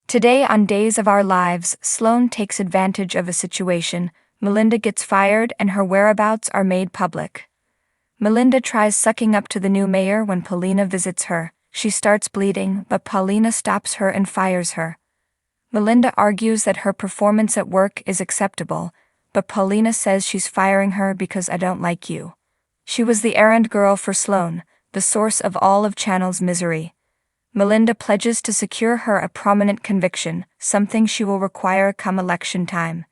Today on Days of Our Lives, Sloane takes advantage of a situation. Melinda gets fired and her whereabouts are made public. Melinda tries sucking up to the new mayor when Paulina visits her. She starts bleeding, but Paulina stops her and fires her. Melinda argues that her performance at work is acceptable, but Paulina says she's firing her because I don't like you. She was the errand girl for Sloane, the source of all of Channel's misery. Melinda pledges to secure her a prominent conviction, something she will require come election time.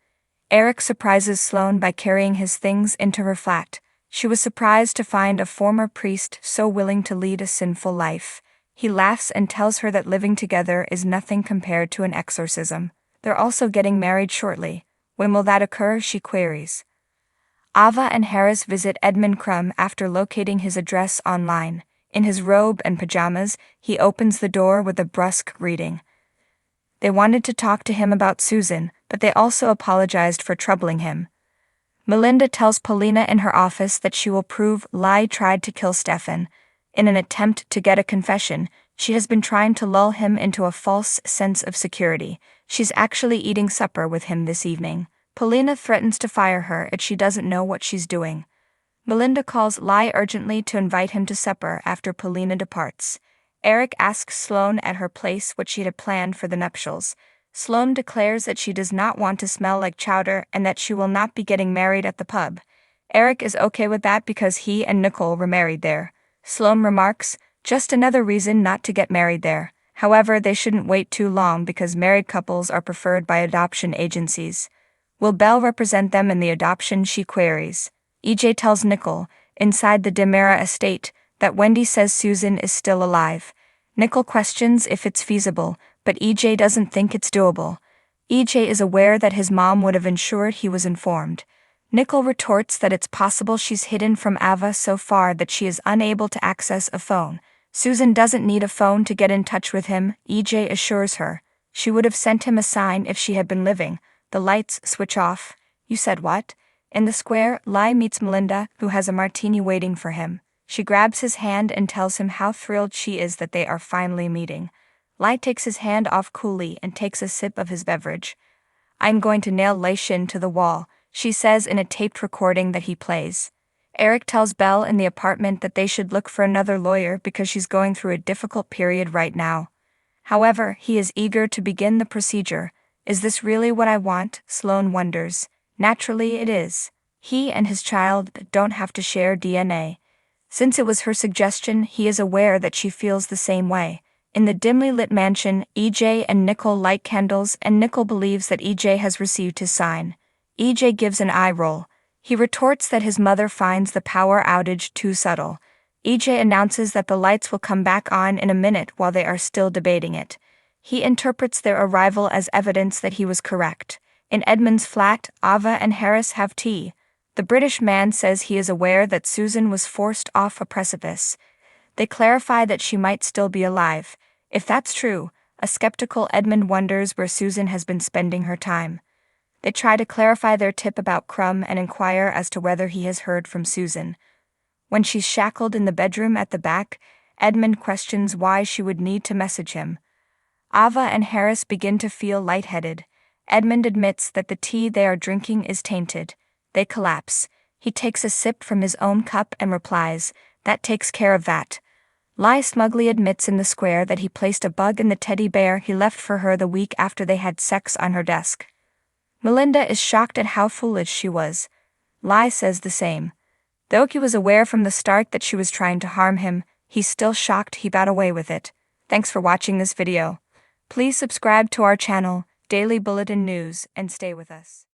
Eric surprises Sloane by carrying his things into her flat. She was surprised to find a former priest so willing to lead a sinful life. He laughs and tells her that living together is nothing compared to an exorcism. They're also getting married shortly. When will that occur? She queries. Ava and Harris visit Edmund after locating his address online. In his robe and pajamas, he opens the door with a brusque greeting. They wanted to talk to him about Susan, but they also apologized for troubling him. Melinda tells Paulina in her office that she will prove Lai tried to kill Stefan. In an attempt to get a confession, she has been trying to lull him into a false sense of security. She's actually eating supper with him this evening. Paulina threatens to fire her if she doesn't know what she's doing. Melinda calls Lai urgently to invite him to supper after Paulina departs. Eric asks Sloane at her place what she had planned for the nuptials. Sloane declares that she does not want to smell like chowder and that she will not be getting married at the pub. Eric is okay with that because he and Nicole were married there. Sloane remarks, just another reason not to get married there. However, they shouldn't wait too long because married couples are preferred by adoption agencies. Will Belle represent them in the adoption? She queries. EJ tells Nicole, inside the Demera estate, that Wendy says Susan is still alive. Nicole questions if it's feasible, but EJ doesn't think it's doable. EJ is aware that his mom would have ensured he was informed. Nicole retorts that it's possible she's hidden from Ava so far that she is unable to access a phone. Susan doesn't need a phone to get in touch with him, EJ assures her. She would have sent him a sign if she had been living. The lights switch off. You said what? In the square, Lai meets Melinda, who has a martini waiting for him. She grabs his hand and tells him how thrilled she is that they are finally meeting. Lai takes his hand off coolly and takes a sip of his beverage. I'm going to nail Lai Shin to the wall, she says in a taped recording that he plays. Eric tells Belle in the apartment that they should look for another lawyer because she's going through a difficult period right now. However, he is eager to begin the procedure. Is this really what I want? Sloane wonders. Naturally it is. He and his child don't have to share DNA. Since it was her suggestion, he is aware that she feels the same way. In the dimly lit mansion, EJ and Nicole light candles and Nicole believes that EJ has received his sign. EJ gives an eye roll. He retorts that his mother finds the power outage too subtle. EJ announces that the lights will come back on in a minute while they are still debating it. He interprets their arrival as evidence that he was correct. In Edmund's flat, Ava and Harris have tea. The British man says he is aware that Susan was forced off a precipice. They clarify that she might still be alive. If that's true, a skeptical Edmund wonders where Susan has been spending her time. They try to clarify their tip about Crumb and inquire as to whether he has heard from Susan. When she's shackled in the bedroom at the back, Edmund questions why she would need to message him. Ava and Harris begin to feel lightheaded. Edmund admits that the tea they are drinking is tainted. They collapse. He takes a sip from his own cup and replies, "That takes care of that." Lai smugly admits in the square that he placed a bug in the teddy bear he left for her the week after they had sex on her desk. Melinda is shocked at how foolish she was. Lai says the same. Though he was aware from the start that she was trying to harm him, he's still shocked he got away with it. Thanks for watching this video. Please subscribe to our channel, Daily Bulletin News, and stay with us.